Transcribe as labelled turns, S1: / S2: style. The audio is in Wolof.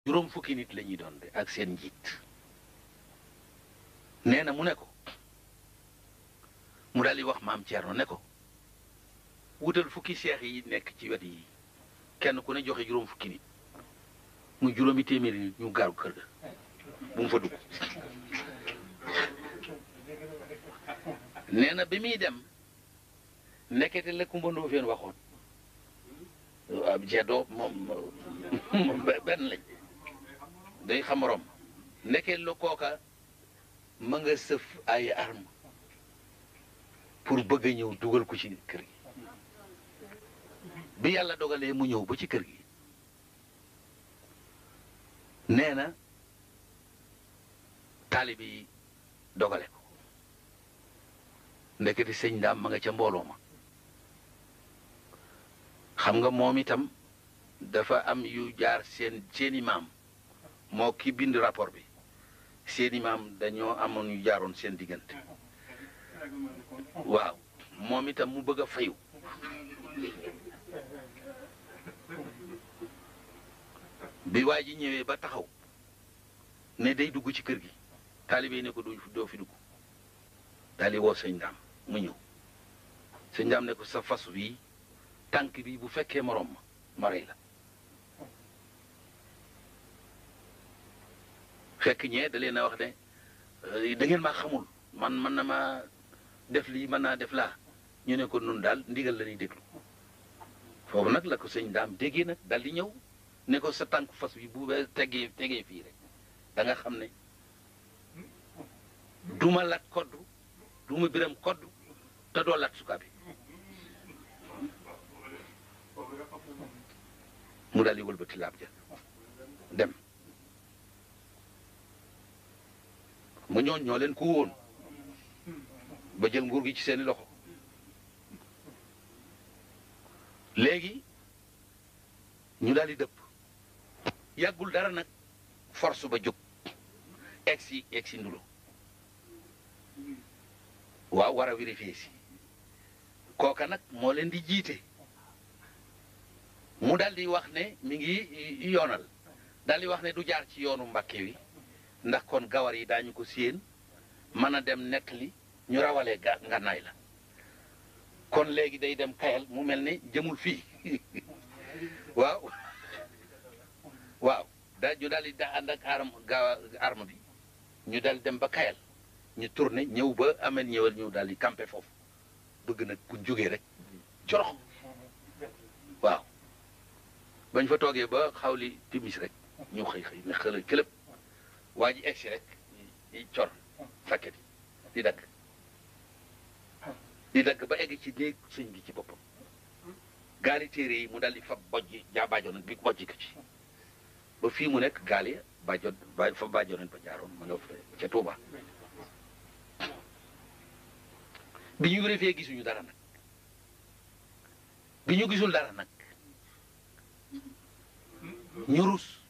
S1: juróom fukki nit la ñuy doon de ak seen njiit nee na mu ne ko mu daal di wax maam Thierno ne ko wutal fukki seex yi nekk ci wet yi kenn ku ne joxe juróom fukki nit mu juróomi téeméeri nit ñu gaaru kër ga bu mu fa dugg nee na bi muy dem nekkete la Kumba Ndoofeen waxoon ab jeddoo moom benn lañ day xam morom nekkee la kooka ma nga sëf ay arme pour bëgg a ñëw dugal ko ci kër gi bi yàlla dogalee mu ñëw ba ci kër gi nee na taalibe yi dogale ko ndeketi sëñ Ndaam ma nga ca mbooloo ma xam nga moom itam dafa am yu jaar seeni maam moo ki bind rapport bi seeni maam dañoo amoon yu jaaroon seen diggante waaw moom itam mu bëgg a fayu bi waa ji ñëwee ba taxaw ne day dugg ci kër gi taalibe yi ne ko doo fi dugg daal di woo sëñ Ndaam mu ñëw sëñ Ndaam ne ko sa fas wi tànk bi bu fekkee morom ma rey la fekk ñee da leen a wax ne da ngeen maa xamul man mën na ma def lii mën naa def laa ñu ne ko nun daal ndigal la ñuy déglu foofu nag la ko sëñ Ndaam déggee nag daal di ñëw ne ko sa tànk fas wi bu tegee fii rek da nga xam ne duma lat koddu duma biram koddu te doo lat suka bi mu daal di wëlbati laab ja dem mu ñoo leen ku woon ba jël nguur gi ci seeni loxo léegi ñu daal di dëpp yàggul dara nag force ba jóg egsi ndulo waaw war a vérifier si kooka nag moo leen di jiite mu daal di wax ne mi ngi yoonal daal di wax ne du jaar ci yoonu Mbàkke wi ndax kon gawar yi daañu ko séen mën a dem nettali ñu rawalee ngànnaay la kon léegi day dem Kayal mu mel ne jëmul fii waaw ñu daal di ànd ak arme bi ñu daal dem ba Kayal ñu tourné ñëw ba ameen ñëwal ñëw daal di campé foofu bëgg nag ku jógee rek corox waaw bañ fa toogee ba xawli timis rek ñu xëy ne xëla këlëb waa ji egsi rek yi cor sàkket di dagg ba egg ci néeg sëñ bi ci boppam gaali téere yi mu daal di fa bojj baajo nag bi bojj ko ci ba fii mu nekk gaal yi fa baajo nañ ba jaaroon ma nga ca Tuuba bi ñu vérifié gisuñu dara nag bi ñu gisul dara nag ñu rus